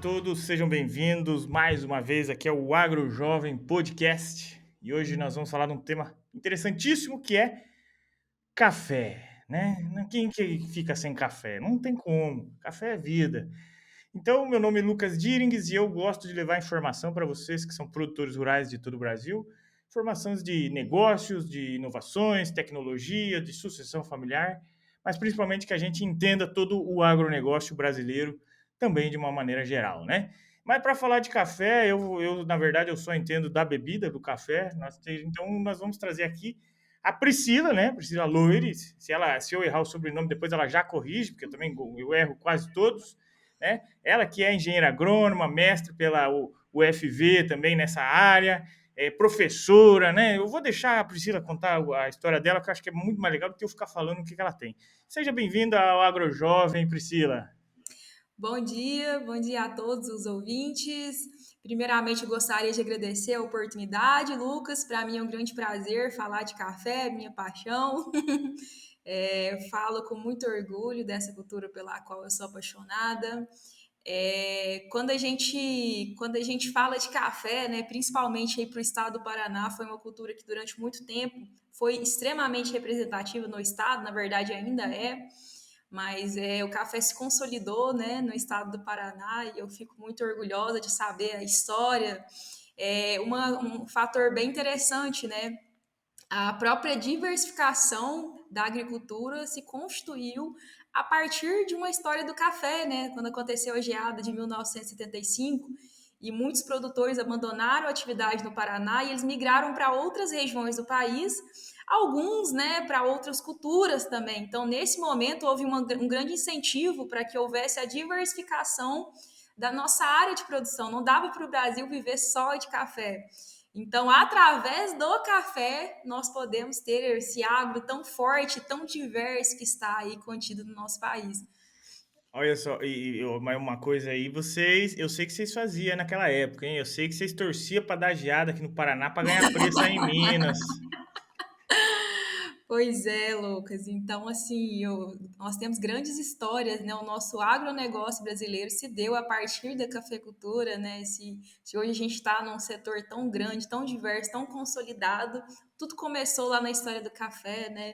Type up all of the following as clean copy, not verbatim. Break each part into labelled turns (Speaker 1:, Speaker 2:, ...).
Speaker 1: todos, sejam bem-vindos mais uma vez aqui ao Agro Jovem Podcast. E hoje nós vamos falar de um tema interessantíssimo que é café, né? Quem que fica sem café? Não tem como. Café é vida. Então, meu nome é Lucas Dieringhes e eu gosto de levar informação para vocês que são produtores rurais de todo o Brasil, informações de negócios, de inovações, tecnologia, de sucessão familiar, mas principalmente que a gente entenda todo o agronegócio brasileiro também de uma maneira geral, né? Mas para falar de café, na verdade, eu só entendo da bebida, do café. Então, nós vamos trazer aqui a Priscila, né? Priscila Loires. Se eu errar o sobrenome, depois ela já corrige, porque eu erro quase todos, né? Ela que é engenheira agrônoma, mestre pela UFV também nessa área, é professora, né? Eu vou deixar a Priscila contar a história dela, que eu acho que é muito mais legal do que eu ficar falando o que ela tem. Seja bem-vinda ao AgroJovem, Priscila.
Speaker 2: Bom dia a todos os ouvintes. Primeiramente, eu gostaria de agradecer a oportunidade, Lucas. Para mim é um grande prazer falar de café, minha paixão. Falo com muito orgulho dessa cultura pela qual eu sou apaixonada. Quando a gente fala de café, né, principalmente para o estado do Paraná, foi uma cultura que durante muito tempo foi extremamente representativa no estado, na verdade ainda é. Mas o café se consolidou, né, no estado do Paraná e eu fico muito orgulhosa de saber a história. Um fator bem interessante, né? A própria diversificação da agricultura se constituiu a partir de uma história do café, né? Quando aconteceu a geada de 1975 e muitos produtores abandonaram a atividade no Paraná e eles migraram para outras regiões do país, alguns, né, para outras culturas também. Então, nesse momento, houve um grande incentivo para que houvesse a diversificação da nossa área de produção. Não dava para o Brasil viver só de café. Então, através do café, nós podemos ter esse agro tão forte, tão diverso que está aí contido no nosso país.
Speaker 1: Olha só, mas uma coisa aí, eu sei que vocês faziam naquela época, hein? Eu sei que vocês torciam para dar geada aqui no Paraná para ganhar preço aí em Minas.
Speaker 2: Pois é, Lucas. Então, assim, nós temos grandes histórias, né? O nosso agronegócio brasileiro se deu a partir da cafeicultura, né? Se hoje a gente está num setor tão grande, tão diverso, tão consolidado, tudo começou lá na história do café, né?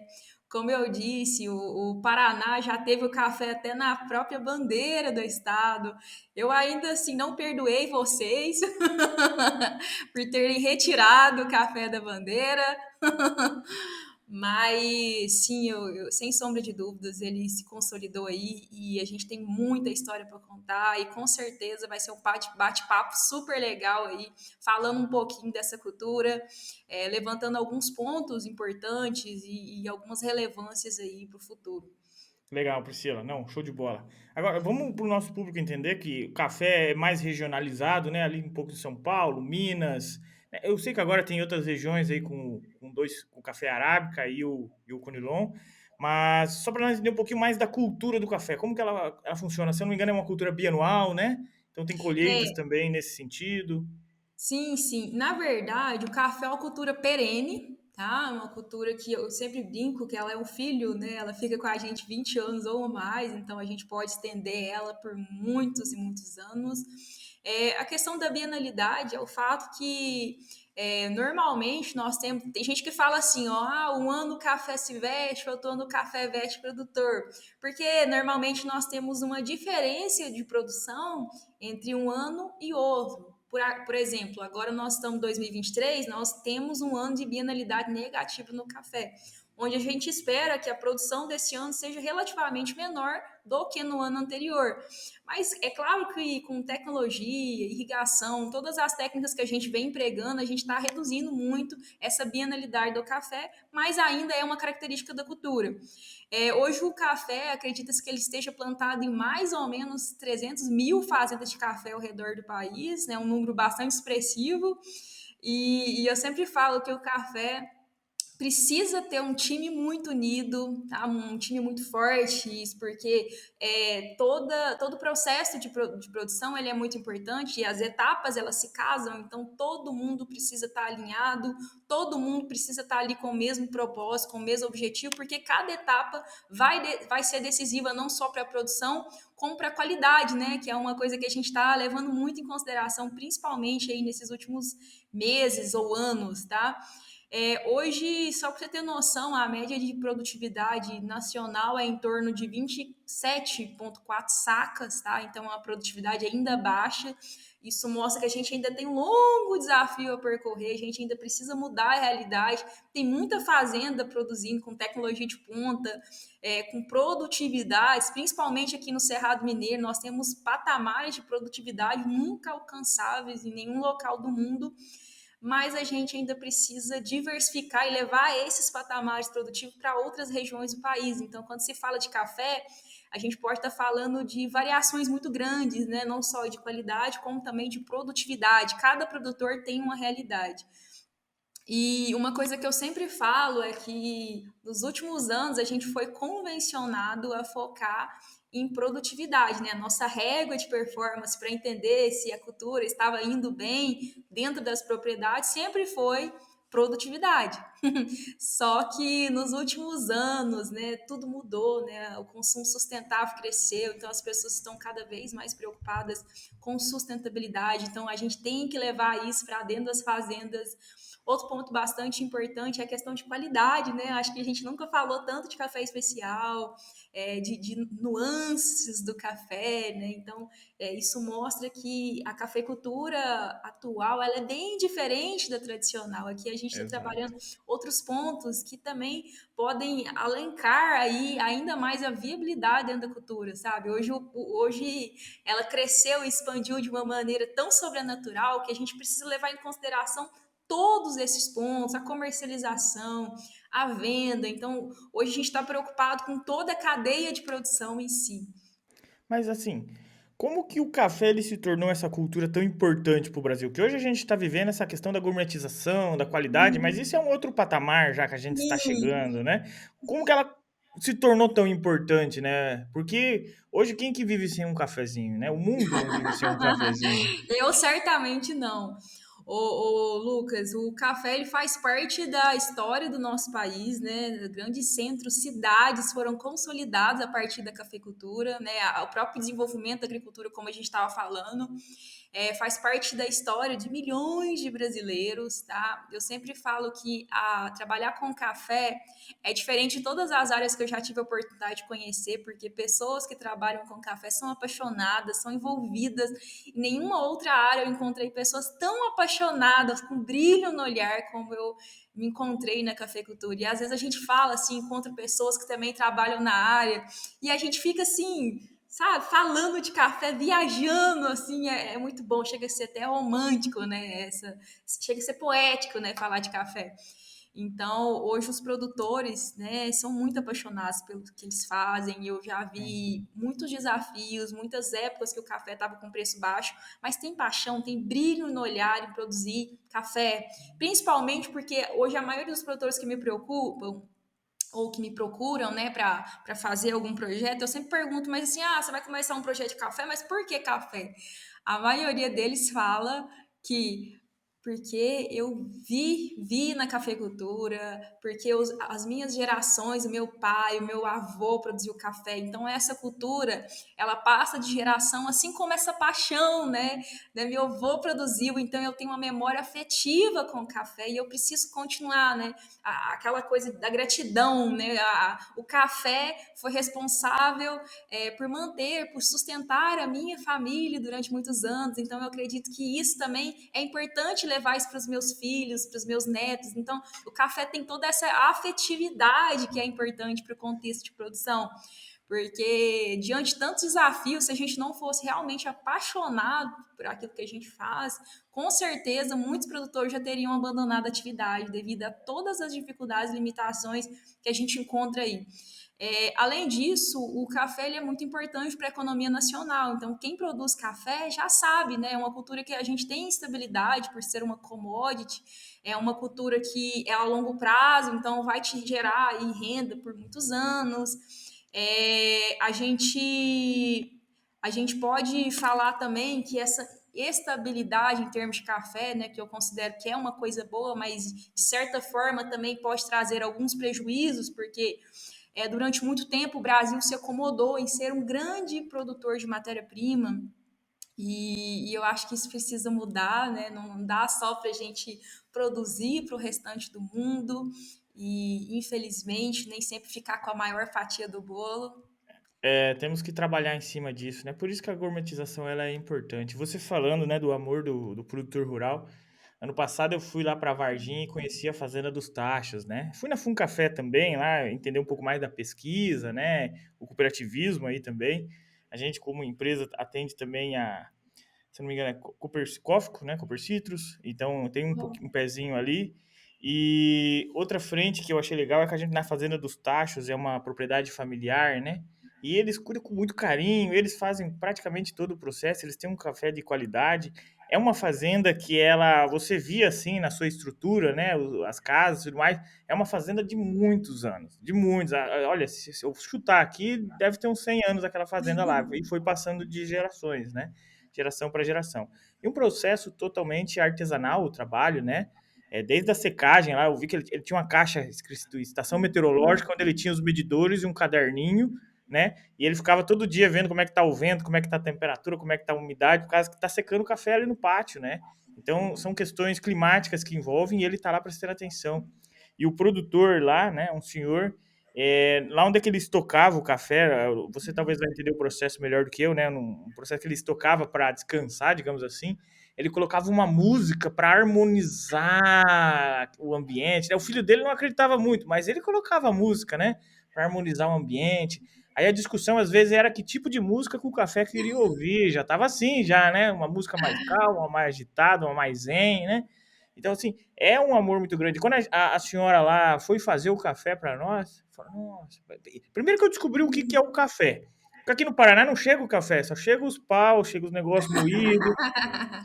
Speaker 2: Como eu disse, o Paraná já teve o café até na própria bandeira do estado. Eu ainda assim não perdoei vocês por terem retirado o café da bandeira. Mas sim, sem sombra de dúvidas, ele se consolidou aí e a gente tem muita história para contar e com certeza vai ser um bate-papo super legal aí, falando um pouquinho dessa cultura, levantando alguns pontos importantes e algumas relevâncias aí para o futuro.
Speaker 1: Legal, Priscila. Não, show de bola. Agora, vamos para o nosso público entender que o café é mais regionalizado, né? Ali um pouco de São Paulo, Minas. Eu sei que agora tem outras regiões aí com o café arábica e o conilon, mas só para nós entender um pouquinho mais da cultura do café, como que ela funciona? Se eu não me engano, é uma cultura bianual, né? Então tem colheitas
Speaker 2: É,
Speaker 1: também nesse sentido.
Speaker 2: sim, sim. Na verdade, o café é uma cultura perene, tá? Uma cultura que eu sempre brinco que ela é um filho, né? Ela fica com a gente 20 anos ou mais, então a gente pode estender ela por muitos e muitos anos. A questão da bienalidade é o fato que normalmente nós temos. Tem gente que fala assim, ó, um ano o café se veste, outro ano o café veste produtor. Porque normalmente nós temos uma diferença de produção entre um ano e outro. Por exemplo, agora nós estamos em 2023, nós temos um ano de bienalidade negativa no café, onde a gente espera que a produção desse ano seja relativamente menor do que no ano anterior. Mas é claro que com tecnologia, irrigação, todas as técnicas que a gente vem empregando, a gente está reduzindo muito essa bienalidade do café, mas ainda é uma característica da cultura. Hoje o café, acredita-se que ele esteja plantado em mais ou menos 300 mil fazendas de café ao redor do país, né, um número bastante expressivo, e eu sempre falo que o café, precisa ter um time muito unido, tá? Um time muito forte, isso porque todo o processo de produção ele é muito importante e as etapas elas se casam, então todo mundo precisa estar alinhado, todo mundo precisa estar ali com o mesmo propósito, com o mesmo objetivo, porque cada etapa vai ser decisiva não só para a produção, como para a qualidade, né? Que é uma coisa que a gente está levando muito em consideração, principalmente aí nesses últimos meses ou anos, tá? Hoje, só para você ter noção, a média de produtividade nacional é em torno de 27,4 sacas, tá? Então, a produtividade ainda baixa. Isso mostra que a gente ainda tem um longo desafio a percorrer, a gente ainda precisa mudar a realidade. Tem muita fazenda produzindo com tecnologia de ponta, com produtividades, principalmente aqui no Cerrado Mineiro, nós temos patamares de produtividade nunca alcançáveis em nenhum local do mundo, mas a gente ainda precisa diversificar e levar esses patamares produtivos para outras regiões do país. Então, quando se fala de café, a gente pode estar falando de variações muito grandes, né? Não só de qualidade, como também de produtividade. Cada produtor tem uma realidade. E uma coisa que eu sempre falo é que nos últimos anos a gente foi convencionado a focar em produtividade, né? A nossa régua de performance para entender se a cultura estava indo bem dentro das propriedades sempre foi produtividade. Só que nos últimos anos, né, tudo mudou, né? O consumo sustentável cresceu, então as pessoas estão cada vez mais preocupadas com sustentabilidade. Então a gente tem que levar isso para dentro das fazendas. Outro ponto bastante importante é a questão de qualidade, né? Acho que a gente nunca falou tanto de café especial, de nuances do café, né? Então, isso mostra que a cafeicultura atual ela é bem diferente da tradicional. Aqui a gente está
Speaker 1: Exato.
Speaker 2: trabalhando outros pontos que também podem alencar aí ainda mais a viabilidade dentro da cultura, sabe? Hoje ela cresceu e expandiu de uma maneira tão sobrenatural que a gente precisa levar em consideração todos esses pontos, a comercialização, a venda. Então, hoje a gente está preocupado com toda a cadeia de produção em si.
Speaker 1: Mas assim, como que o café ele se tornou essa cultura tão importante para o Brasil? Que hoje a gente está vivendo essa questão da gourmetização, da qualidade, mas isso é um outro patamar já que a gente está
Speaker 2: Sim,
Speaker 1: chegando, né? Como que ela se tornou tão importante, né? Porque hoje quem que vive sem um cafezinho, né? O mundo não vive sem um cafezinho.
Speaker 2: eu certamente não. Lucas, o café ele faz parte da história do nosso país, né? Grandes centros, cidades foram consolidados a partir da cafeicultura, né? O próprio desenvolvimento da agricultura, como a gente estava falando, faz parte da história de milhões de brasileiros, tá? Eu sempre falo que trabalhar com café é diferente de todas as áreas que eu já tive a oportunidade de conhecer, porque pessoas que trabalham com café são apaixonadas, são envolvidas. Em nenhuma outra área eu encontrei pessoas tão apaixonadas, com brilho no olhar, como eu me encontrei na cafeicultura. E às vezes a gente fala assim, encontra pessoas que também trabalham na área, e a gente fica assim, sabe, falando de café, viajando, assim, é muito bom, chega a ser até romântico, né, chega a ser poético, né, falar de café. Então, hoje os produtores, né, são muito apaixonados pelo que eles fazem. Eu já vi muitos desafios, muitas épocas que o café estava com preço baixo, mas tem paixão, tem brilho no olhar em produzir café, principalmente porque hoje a maioria dos produtores que me preocupam ou que me procuram, né, para fazer algum projeto, eu sempre pergunto, mas assim, você vai começar um projeto de café, mas por que café? A maioria deles fala que porque eu vi na cafeicultura, porque as minhas gerações, o meu pai, o meu avô produziu café, então essa cultura, ela passa de geração, assim como essa paixão, né? Meu avô produziu, então eu tenho uma memória afetiva com o café e eu preciso continuar, né? Aquela coisa da gratidão, né? O café foi responsável por manter, por sustentar a minha família durante muitos anos. Então, eu acredito que isso também é importante levar isso para os meus filhos, para os meus netos. Então, o café tem toda essa afetividade que é importante para o contexto de produção. Porque diante de tantos desafios, se a gente não fosse realmente apaixonado por aquilo que a gente faz, com certeza muitos produtores já teriam abandonado a atividade devido a todas as dificuldades e limitações que a gente encontra aí. Além disso, o café ele é muito importante para a economia nacional. Então, quem produz café já sabe, né? É uma cultura que a gente tem estabilidade por ser uma commodity. é uma cultura que é a longo prazo, então vai te gerar aí renda por muitos anos. A gente pode falar também que essa estabilidade em termos de café, né, que eu considero que é uma coisa boa, mas de certa forma também pode trazer alguns prejuízos, porque durante muito tempo o Brasil se acomodou em ser um grande produtor de matéria-prima, e eu acho que isso precisa mudar, né? Não dá só para a gente produzir para o restante do mundo e, infelizmente, nem sempre ficar com a maior fatia do bolo.
Speaker 1: Temos que trabalhar em cima disso, né? Por isso que a gourmetização ela é importante. Você falando, né, do amor do produtor rural. Ano passado eu fui lá para Varginha e conheci a Fazenda dos Tachos, né? Fui na Café também, lá entender um pouco mais da pesquisa, né? O cooperativismo aí também. A gente, como empresa, atende também se não me engano, é Cooper né? Cooper Citrus. Então tem um pezinho ali. E outra frente que eu achei legal é que a gente na Fazenda dos Tachos é uma propriedade familiar, né? E eles cuidam com muito carinho, eles fazem praticamente todo o processo, eles têm um café de qualidade. É uma fazenda que você via assim na sua estrutura, né? As casas e tudo mais. É uma fazenda de muitos anos, de muitos. Olha, se eu chutar aqui, deve ter uns 100 anos aquela fazenda lá. E foi passando de gerações, né? Geração para geração. E um processo totalmente artesanal, o trabalho, né? Desde a secagem lá, eu vi que ele tinha uma caixa escrito estação meteorológica, onde ele tinha os medidores e um caderninho, né? E ele ficava todo dia vendo como é que tá o vento, como é que tá a temperatura, como é que tá a umidade, por causa que tá secando o café ali no pátio, né? Então, são questões climáticas que envolvem e ele tá lá prestando atenção. E o produtor lá, né, um senhor, lá onde é que ele estocava o café, você talvez vai entender o processo melhor do que eu, né? Um processo que ele estocava para descansar, digamos assim. Ele colocava uma música para harmonizar o ambiente, né? O filho dele não acreditava muito, mas ele colocava música, né? Para harmonizar o ambiente. Aí a discussão às vezes era que tipo de música que o café queria ouvir. Já estava assim, já, né? Uma música mais calma, uma mais agitada, uma mais zen, né? Então, assim, é um amor muito grande. Quando a senhora lá foi fazer o café para nós, falou, nossa, primeiro que eu descobri o que, que é o café. Porque aqui no Paraná não chega o café, só chega os paus, chega os negócios moídos,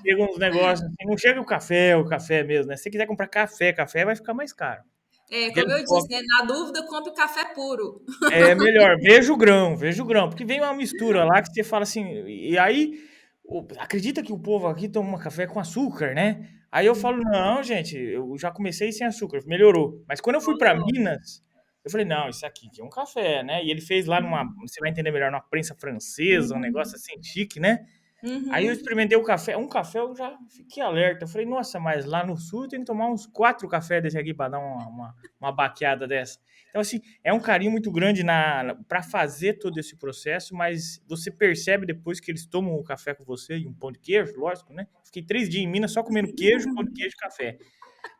Speaker 1: chega uns negócios assim, não chega o café mesmo, né? Se você quiser comprar café vai ficar mais caro. Porque
Speaker 2: Como
Speaker 1: ele
Speaker 2: eu disse, né? Na dúvida, compre café puro.
Speaker 1: é melhor, veja o grão, porque vem uma mistura lá que você fala assim, e aí, acredita que o povo aqui toma café com açúcar, né? Aí eu falo, não, gente, eu já comecei sem açúcar, melhorou. Mas quando eu fui para Minas, eu falei, não, isso aqui que é um café, né? E ele fez lá você vai entender melhor, numa prensa francesa, um negócio assim chique, né? Aí eu
Speaker 2: Uhum.
Speaker 1: experimentei um café eu já fiquei alerta. Eu falei, nossa, mas lá no sul eu tenho que tomar uns 4 cafés desse aqui para dar uma baqueada dessa. Então, assim, é um carinho muito grande para fazer todo esse processo, mas você percebe depois que eles tomam o café com você e um pão de queijo, lógico, né? Fiquei 3 dias em Minas só comendo queijo, pão de queijo e café.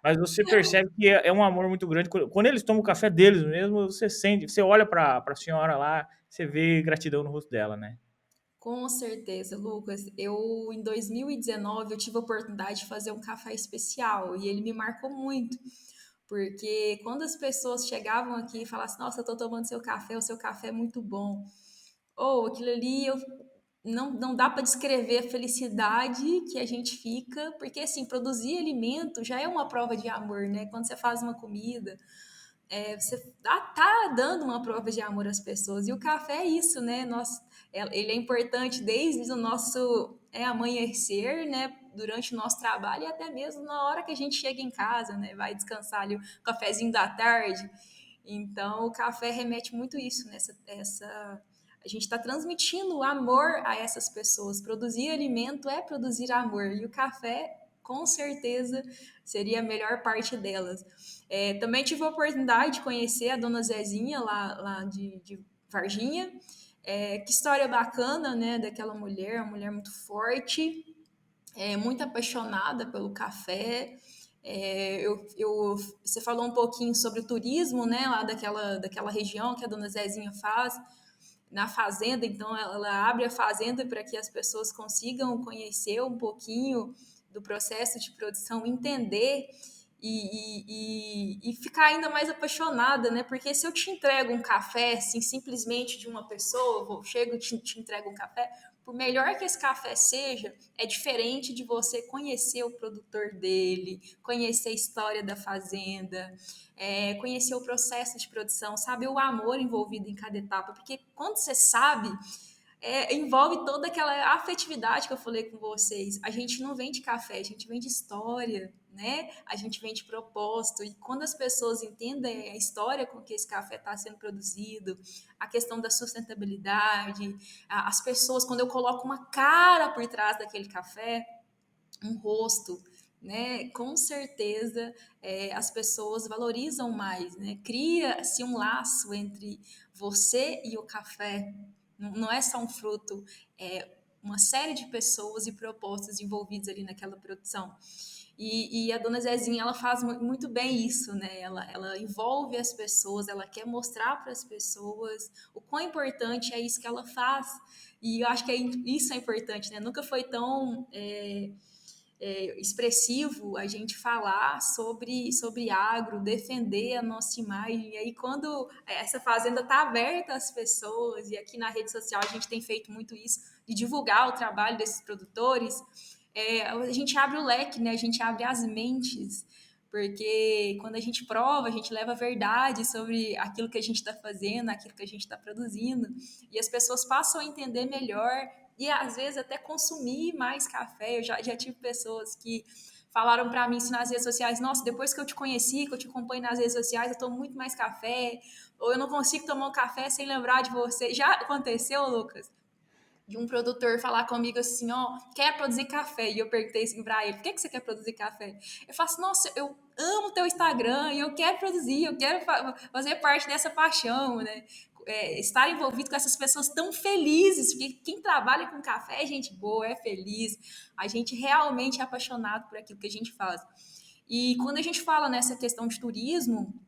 Speaker 1: Mas você percebe que é um amor muito grande. Quando eles tomam o café deles mesmo, você sente, você olha para a senhora lá, você vê gratidão no rosto dela, né?
Speaker 2: Com certeza, Lucas. Em 2019, eu tive a oportunidade de fazer um café especial e ele me marcou muito, porque quando as pessoas chegavam aqui e falavam assim, nossa, eu tô tomando seu café, o seu café é muito bom. Ou aquilo ali, não dá para descrever a felicidade que a gente fica, porque assim, produzir alimento já é uma prova de amor, né? Quando você faz uma comida, você tá dando uma prova de amor às pessoas. E o café é isso, né? Ele é importante desde o nosso amanhecer, né? Durante o nosso trabalho e até mesmo na hora que a gente chega em casa, né? Vai descansar ali o cafezinho da tarde. Então, o café remete muito isso, a gente está transmitindo amor a essas pessoas. Produzir alimento é produzir amor. E o café, com certeza, seria a melhor parte delas. Também tive a oportunidade de conhecer a dona Zezinha, lá de Varginha. Que história bacana, né, daquela mulher, uma mulher muito forte, muito apaixonada pelo café. Você falou um pouquinho sobre o turismo, né, lá daquela região que a dona Zezinha faz na fazenda, então ela abre a fazenda para que as pessoas consigam conhecer um pouquinho do processo de produção, entender e ficar ainda mais apaixonada, né? Porque se eu te entrego um café, assim, simplesmente de uma pessoa, chego e te entrego um café, por melhor que esse café seja, é diferente de você conhecer o produtor dele, conhecer a história da fazenda, conhecer o processo de produção, saber o amor envolvido em cada etapa, porque quando você sabe, envolve toda aquela afetividade que eu falei com vocês. A gente não vende café, a gente vende história, né? A gente vende propósito. E quando as pessoas entendem a história com que esse café está sendo produzido, a questão da sustentabilidade, as pessoas, quando eu coloco uma cara por trás daquele café, um rosto, né? Com certeza as pessoas valorizam mais, né? Cria-se um laço entre você e o café. Não é só um fruto, é uma série de pessoas e propostas envolvidas ali naquela produção. E a dona Zezinha, ela faz muito bem isso, né? Ela envolve as pessoas, ela quer mostrar para as pessoas o quão importante é isso que ela faz. E eu acho que isso é importante, né? Nunca foi tão expressivo a gente falar sobre agro, defender a nossa imagem. E aí, quando essa fazenda está aberta às pessoas, e aqui na rede social a gente tem feito muito isso, de divulgar o trabalho desses produtores, a gente abre o leque, né? A gente abre as mentes, porque quando a gente prova, a gente leva a verdade sobre aquilo que a gente está fazendo, aquilo que a gente está produzindo, e as pessoas passam a entender melhor e às vezes até consumir mais café. Eu já tive pessoas que falaram para mim isso nas redes sociais: nossa, depois que eu te conheci, que eu te acompanho nas redes sociais, eu tomo muito mais café, ou eu não consigo tomar um café sem lembrar de você. Já aconteceu, Lucas, de um produtor falar comigo assim, ó, quer produzir café? E eu perguntei assim pra ele: por que você quer produzir café? Eu faço assim: nossa, eu amo teu Instagram e eu quero produzir, eu quero fazer parte dessa paixão, né? Estar envolvido com essas pessoas tão felizes, porque quem trabalha com café é gente boa, é feliz, a gente realmente é apaixonado por aquilo que a gente faz. E quando a gente fala nessa questão de turismo,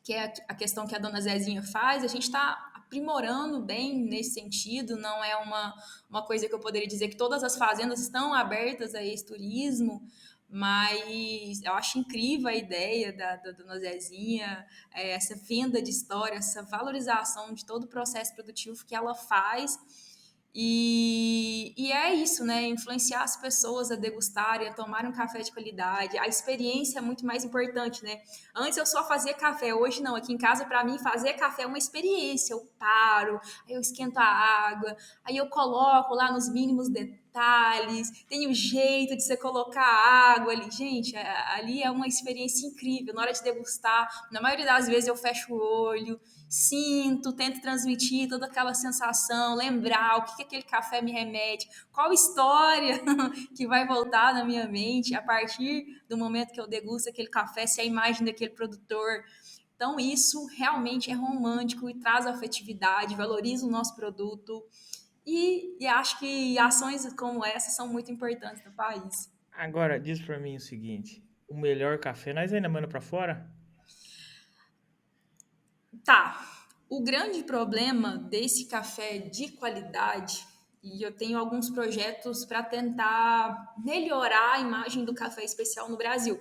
Speaker 2: que é a questão que a dona Zezinha faz, a gente está aprimorando bem nesse sentido. Não é uma coisa que eu poderia dizer que todas as fazendas estão abertas a esse turismo, mas eu acho incrível a ideia da dona Zezinha, essa venda de história, essa valorização de todo o processo produtivo que ela faz. E é isso, né? Influenciar as pessoas a degustarem, a tomarem um café de qualidade. A experiência é muito mais importante, né? Antes eu só fazia café, hoje não. Aqui em casa, para mim, fazer café é uma experiência. Eu paro, aí eu esquento a água, aí eu coloco lá nos mínimos detalhes, tem o jeito de você colocar água ali. Gente, ali é uma experiência incrível. Na hora de degustar, na maioria das vezes eu fecho o olho, sinto, tento transmitir toda aquela sensação, lembrar o que aquele café me remete, qual história que vai voltar na minha mente a partir do momento que eu degusto aquele café, se é a imagem daquele produtor. Então, isso realmente é romântico e traz afetividade, valoriza o nosso produto. E acho que ações como essa são muito importantes no país.
Speaker 1: Agora, diz pra mim o seguinte: o melhor café nós ainda manda pra fora?
Speaker 2: Tá. O grande problema desse café de qualidade, e eu tenho alguns projetos para tentar melhorar a imagem do café especial no Brasil.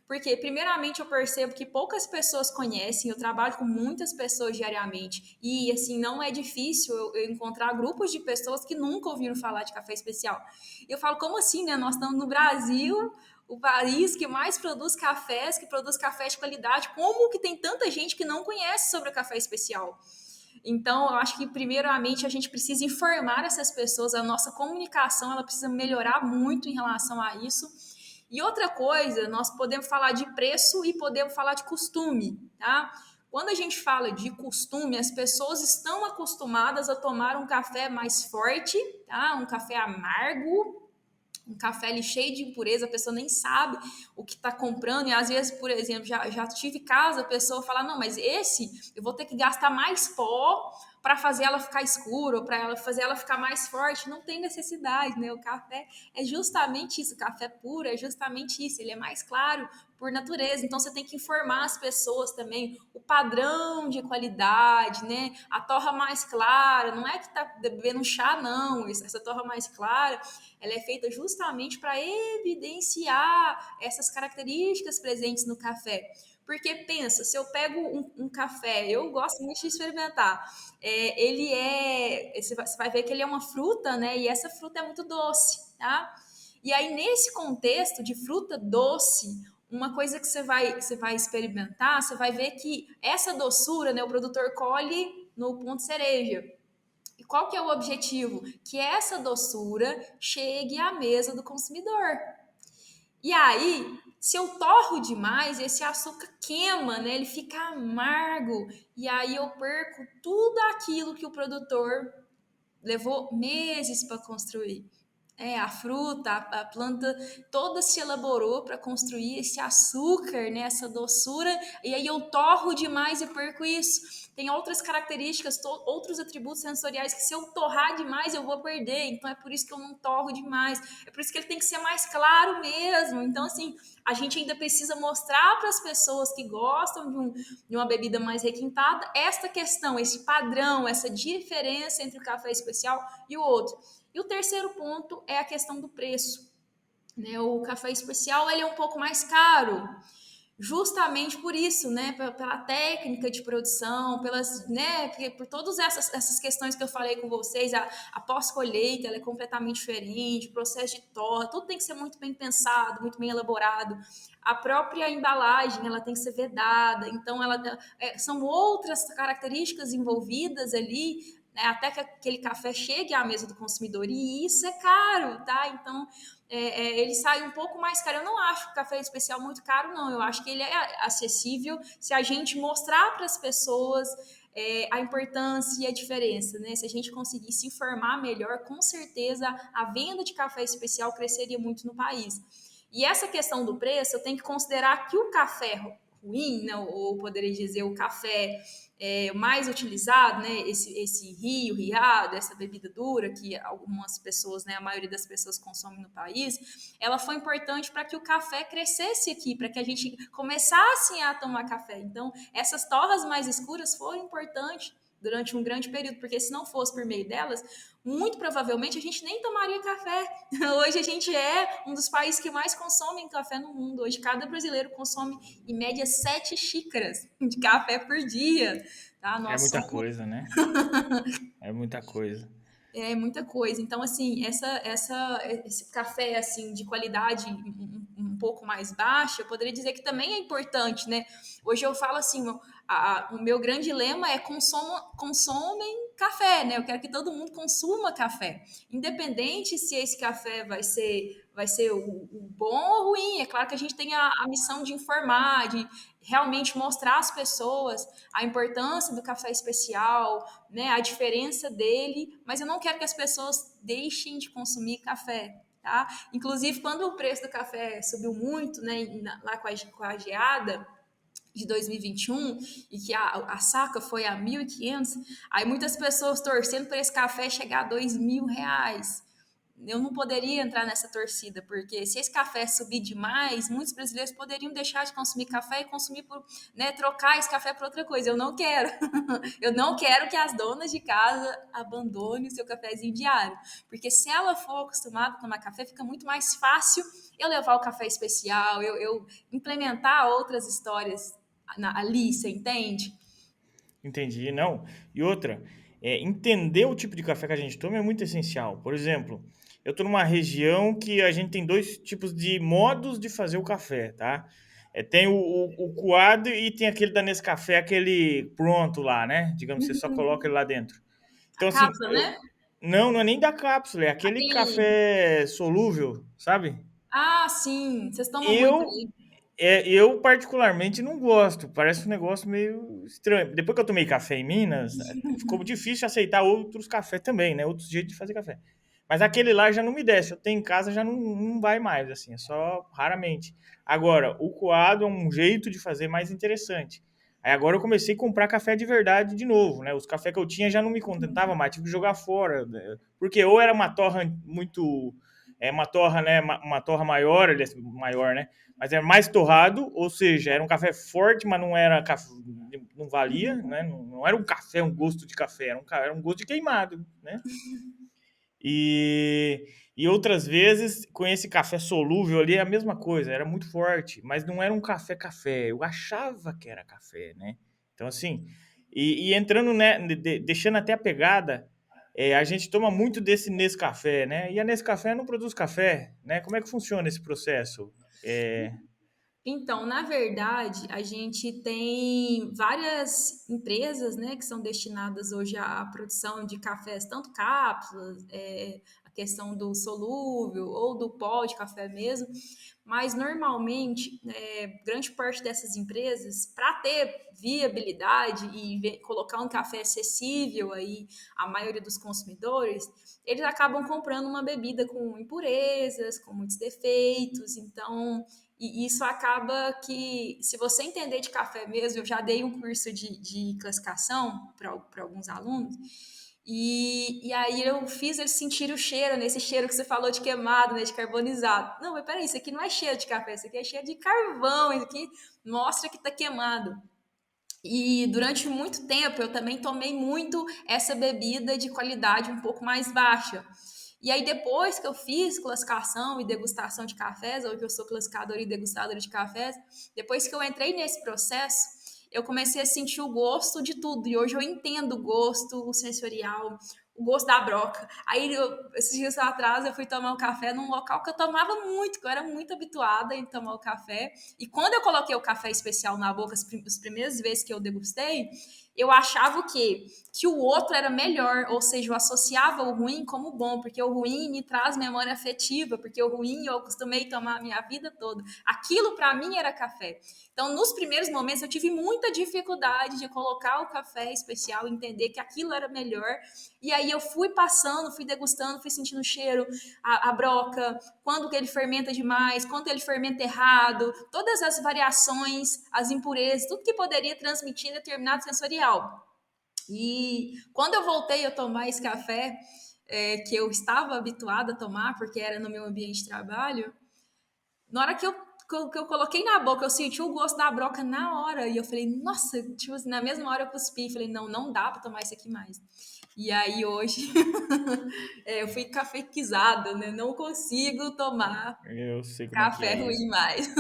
Speaker 2: Porque, primeiramente, eu percebo que poucas pessoas conhecem, eu trabalho com muitas pessoas diariamente, e, assim, não é difícil eu encontrar grupos de pessoas que nunca ouviram falar de café especial. E eu falo: como assim, né? Nós estamos no Brasil, o país que mais produz cafés, que produz café de qualidade, como que tem tanta gente que não conhece sobre o café especial? Então, eu acho que, primeiramente, a gente precisa informar essas pessoas, a nossa comunicação ela precisa melhorar muito em relação a isso. E outra coisa, nós podemos falar de preço e podemos falar de costume, tá? Quando a gente fala de costume, as pessoas estão acostumadas a tomar um café mais forte, tá? Um café amargo, um café ali cheio de impureza, a pessoa nem sabe o que está comprando, e às vezes, por exemplo, já tive caso, a pessoa fala: não, mas esse eu vou ter que gastar mais pó para fazer ela ficar escura, ou para ela fazer ela ficar mais forte. Não tem necessidade, né? O café é justamente isso, o café puro é justamente isso, ele é mais claro por natureza. Então você tem que informar as pessoas também o padrão de qualidade, né? A torra mais clara, não é que tá bebendo chá, não. Essa torra mais clara, ela é feita justamente para evidenciar essas características presentes no café. Porque pensa, se eu pego um café, eu gosto muito de experimentar. Você vai ver que ele é uma fruta, né? E essa fruta é muito doce, tá? E aí, nesse contexto de fruta doce, uma coisa que você vai experimentar, você vai ver que essa doçura, né, o produtor colhe no ponto cereja. E qual que é o objetivo? Que essa doçura chegue à mesa do consumidor. E aí, se eu torro demais, esse açúcar queima, né? Ele fica amargo. E aí eu perco tudo aquilo que o produtor levou meses para construir. A fruta, a planta toda se elaborou para construir esse açúcar, né, essa doçura, e aí eu torro demais e perco isso. Tem outras características, outros atributos sensoriais que se eu torrar demais eu vou perder, então é por isso que eu não torro demais. É por isso que ele tem que ser mais claro mesmo. Então, assim, a gente ainda precisa mostrar para as pessoas que gostam de uma bebida mais requintada esta questão, esse padrão, essa diferença entre o café especial e o outro. E o terceiro ponto é a questão do preço, né? O café especial ele é um pouco mais caro, justamente por isso, né? Pela técnica de produção, né? Por todas essas questões que eu falei com vocês, a pós-colheita ela é completamente diferente, o processo de torra, tudo tem que ser muito bem pensado, muito bem elaborado. A própria embalagem ela tem que ser vedada, então são outras características envolvidas ali, né, até que aquele café chegue à mesa do consumidor, e isso é caro, tá? Então, ele sai um pouco mais caro. Eu não acho o café especial muito caro, não. Eu acho que ele é acessível se a gente mostrar para as pessoas a importância e a diferença, né? Se a gente conseguir se informar melhor, com certeza a venda de café especial cresceria muito no país. E essa questão do preço, eu tenho que considerar que o café ruim, né, ou poderia dizer o café mais utilizado, né, esse riado, essa bebida dura que algumas pessoas, né, a maioria das pessoas consomem no país, ela foi importante para que o café crescesse aqui, para que a gente começasse a tomar café. Então, essas torras mais escuras foram importantes durante um grande período, porque se não fosse por meio delas, muito provavelmente a gente nem tomaria café. Hoje a gente é um dos países que mais consomem café no mundo. Hoje cada brasileiro consome, em média, 7 xícaras de café por dia. Tá?
Speaker 1: É
Speaker 2: Nós
Speaker 1: muita
Speaker 2: somos
Speaker 1: coisa, né? É muita coisa.
Speaker 2: muita coisa. Então, assim, esse café assim de qualidade um pouco mais baixa, eu poderia dizer que também é importante, né? Hoje eu falo assim, o meu grande lema é consomem café, né? Eu quero que todo mundo consuma café, independente se esse café vai ser o bom ou ruim. É claro que a gente tem a missão de informar, de realmente mostrar às pessoas a importância do café especial, né, a diferença dele, mas eu não quero que as pessoas deixem de consumir café, tá? Inclusive, quando o preço do café subiu muito, né, lá com a geada de 2021 e que a saca foi a 1.500, aí muitas pessoas torcendo para esse café chegar a R$ 2.000. Eu não poderia entrar nessa torcida, porque se esse café subir demais, muitos brasileiros poderiam deixar de consumir café e consumir né, trocar esse café por outra coisa. Eu não quero. Eu não quero que as donas de casa abandonem o seu cafezinho diário, porque se ela for acostumada a tomar café, fica muito mais fácil eu levar o café especial, eu implementar outras histórias ali, você entende?
Speaker 1: Entendi, não. E outra, entender o tipo de café que a gente toma é muito essencial. Por exemplo, eu estou numa região que a gente tem dois tipos de modos de fazer o café, tá? Tem o coado e tem aquele da Nescafé, aquele pronto lá, né? Digamos, você só coloca ele lá dentro.
Speaker 2: A
Speaker 1: Então, assim,
Speaker 2: cápsula, né?
Speaker 1: não é nem da cápsula, é aquele
Speaker 2: Aquele.
Speaker 1: café solúvel, sabe?
Speaker 2: Ah, sim, vocês tomam muito
Speaker 1: Eu
Speaker 2: aí.
Speaker 1: eu particularmente não gosto, parece um negócio meio estranho. Depois que eu tomei café em Minas, ficou difícil aceitar outros cafés também, né, outros jeitos de fazer café. Mas aquele lá já não me desce, eu tenho em casa já não vai mais, assim, é só raramente. Agora, o coado é um jeito de fazer mais interessante. Aí agora eu comecei a comprar café de verdade de novo, né, os cafés que eu tinha já não me contentava mais, tive que jogar fora, né, porque ou era uma torra muito é uma torra, né? Uma torra maior, ele é maior, né? Mas é mais torrado, ou seja, era um café forte, mas não era café, não valia, né? Não era um café, um gosto de café, era um gosto de queimado, né? E, e outras vezes, com esse café solúvel ali, é a mesma coisa, era muito forte, mas não era um café-café. Eu achava que era café, né? Então, assim, e entrando, né, deixando até a pegada, a gente toma muito desse Nescafé, né? E a Nescafé não produz café, né? Como é que funciona esse processo? É,
Speaker 2: Então, na verdade, a gente tem várias empresas, né, que são destinadas hoje à produção de cafés, tanto cápsulas, a questão do solúvel ou do pó de café mesmo, mas normalmente, grande parte dessas empresas, para ter viabilidade e colocar um café acessível aí à maioria dos consumidores, eles acabam comprando uma bebida com impurezas, com muitos defeitos, então e isso acaba que, se você entender de café mesmo, eu já dei um curso de classificação para alguns alunos, e aí eu fiz eles sentirem o cheiro, nesse cheiro que você falou de queimado, né, de carbonizado. Não, mas peraí, isso aqui não é cheiro de café, isso aqui é cheiro de carvão, isso aqui mostra que está queimado. E durante muito tempo eu também tomei muito essa bebida de qualidade um pouco mais baixa. E aí, depois que eu fiz classificação e degustação de cafés, ou que eu sou classificadora e degustadora de cafés, depois que eu entrei nesse processo, eu comecei a sentir o gosto de tudo. E hoje eu entendo o gosto sensorial, o gosto da broca. Aí, esses dias atrás, eu fui tomar um café num local que eu tomava muito, que eu era muito habituada em tomar o café. E quando eu coloquei o café especial na boca, as primeiras vezes que eu degustei, eu achava o quê? Que o outro era melhor, ou seja, eu associava o ruim como bom, porque o ruim me traz memória afetiva, porque o ruim eu acostumei tomar a minha vida toda. Aquilo para mim era café. Então, nos primeiros momentos, eu tive muita dificuldade de colocar o café especial, entender que aquilo era melhor. E aí eu fui passando, fui degustando, fui sentindo o cheiro, a broca, quando que ele fermenta demais, quando ele fermenta errado, todas as variações, as impurezas, tudo que poderia transmitir determinado sensorial. E quando eu voltei a tomar esse café, que eu estava habituada a tomar, porque era no meu ambiente de trabalho, na hora que eu coloquei na boca, eu senti o gosto da broca na hora. E eu falei, nossa, tipo assim, na mesma hora eu cuspi. Falei, não, não dá pra tomar isso aqui mais. E aí hoje eu fui cafequizada, né? Não consigo tomar
Speaker 1: eu sei como é que
Speaker 2: café
Speaker 1: é
Speaker 2: ruim
Speaker 1: isso.
Speaker 2: mais.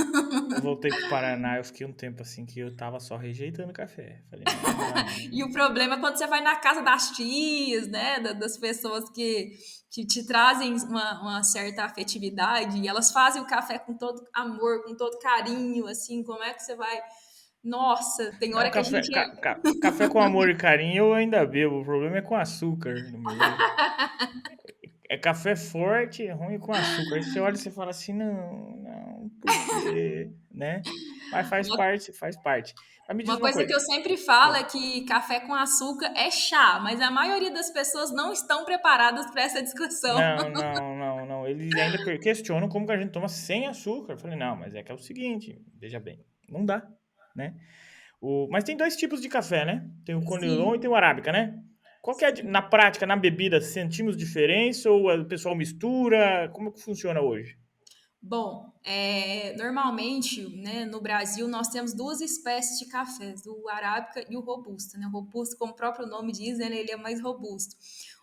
Speaker 1: Eu voltei pro Paraná, eu fiquei um tempo assim que eu tava só rejeitando café. Falei, não, não dá
Speaker 2: E
Speaker 1: não.
Speaker 2: o problema é quando você vai na casa das tias, né? Das pessoas que te trazem uma certa afetividade e elas fazem o café com todo amor, com todo carinho, assim, como é que você vai. Nossa, tem
Speaker 1: Não,
Speaker 2: hora que a gente.
Speaker 1: café com amor e carinho eu ainda bebo. O problema é com açúcar no meio. É café forte, é ruim com açúcar. Aí você olha e você fala assim, não, não, por quê? Né? Mas faz
Speaker 2: Uma,
Speaker 1: parte, faz parte. Mas me diz
Speaker 2: uma
Speaker 1: uma
Speaker 2: coisa que
Speaker 1: coisa.
Speaker 2: eu sempre falo é que café com açúcar é chá, mas a maioria das pessoas não estão preparadas para essa discussão.
Speaker 1: Não, não, não, não. Eles ainda questionam como que a gente toma sem açúcar. Eu falei, não, mas é que é o seguinte, veja bem, não dá, né? Mas tem dois tipos de café, né? Tem o Conilon e tem
Speaker 2: Sim.
Speaker 1: o Arábica, né? Qual que é, na prática, na bebida, sentimos diferença ou o pessoal mistura? Como que funciona hoje?
Speaker 2: Bom, normalmente, né, no Brasil, nós temos duas espécies de cafés, o arábica e o robusta, né? O robusta, como o próprio nome diz, né, ele é mais robusto.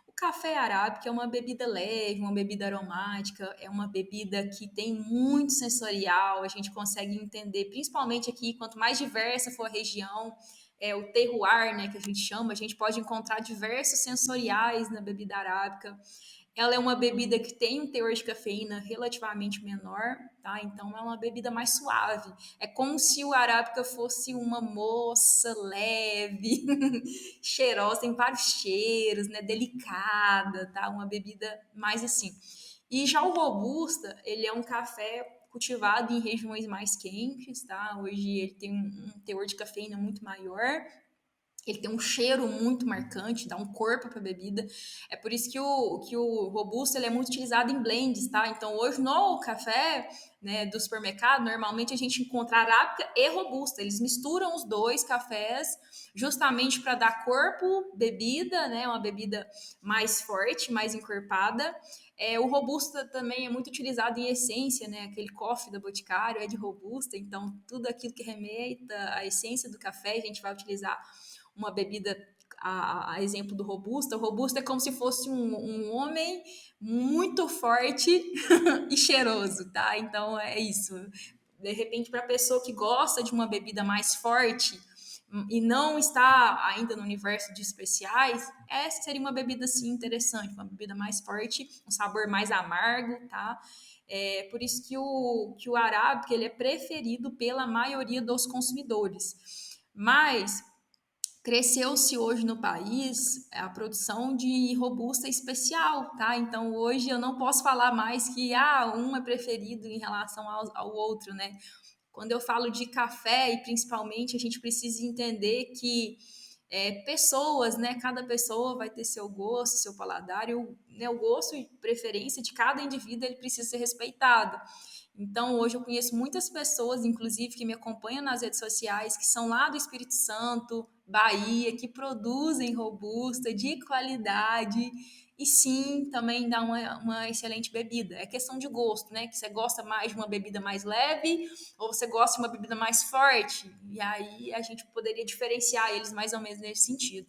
Speaker 2: O café arábica é uma bebida leve, uma bebida aromática, é uma bebida que tem muito sensorial, a gente consegue entender, principalmente aqui, quanto mais diversa for a região, o terroir, né, que a gente chama, a gente pode encontrar diversos sensoriais na bebida arábica. Ela é uma bebida que tem um teor de cafeína relativamente menor, tá? Então é uma bebida mais suave. É como se o arábica fosse uma moça leve, cheirosa, tem vários cheiros, né? Delicada, tá? Uma bebida mais assim. E já o robusta, ele é um café cultivado em regiões mais quentes, tá? Hoje ele tem um teor de cafeína muito maior, ele tem um cheiro muito marcante, dá um corpo para a bebida. É por isso que o robusto ele é muito utilizado em blends, tá? Então, hoje no café, né, do supermercado, normalmente a gente encontra arábica e robusta. Eles misturam os dois cafés justamente para dar corpo, bebida, né, uma bebida mais forte, mais encorpada. O robusta também é muito utilizado em essência, né? Aquele coffee da Boticário é de robusta, então tudo aquilo que remeta à essência do café, a gente vai utilizar uma bebida a exemplo do robusta. O robusta é como se fosse um homem muito forte e cheiroso, tá? Então é isso. De repente, para a pessoa que gosta de uma bebida mais forte e não está ainda no universo de especiais, essa seria uma bebida sim interessante, uma bebida mais forte, um sabor mais amargo, tá? É por isso que o arábica ele é preferido pela maioria dos consumidores. Mas cresceu-se hoje no país a produção de robusta especial, tá? Então hoje eu não posso falar mais que um é preferido em relação ao outro, né? Quando eu falo de café, e principalmente, a gente precisa entender que pessoas, né? Cada pessoa vai ter seu gosto, seu paladar, e o gosto e preferência de cada indivíduo ele precisa ser respeitado. Então, hoje eu conheço muitas pessoas, inclusive, que me acompanham nas redes sociais, que são lá do Espírito Santo, Bahia, que produzem robusta de qualidade e sim, também dá uma excelente bebida. É questão de gosto, né? Que você gosta mais de uma bebida mais leve ou você gosta de uma bebida mais forte. E aí a gente poderia diferenciar eles mais ou menos nesse sentido.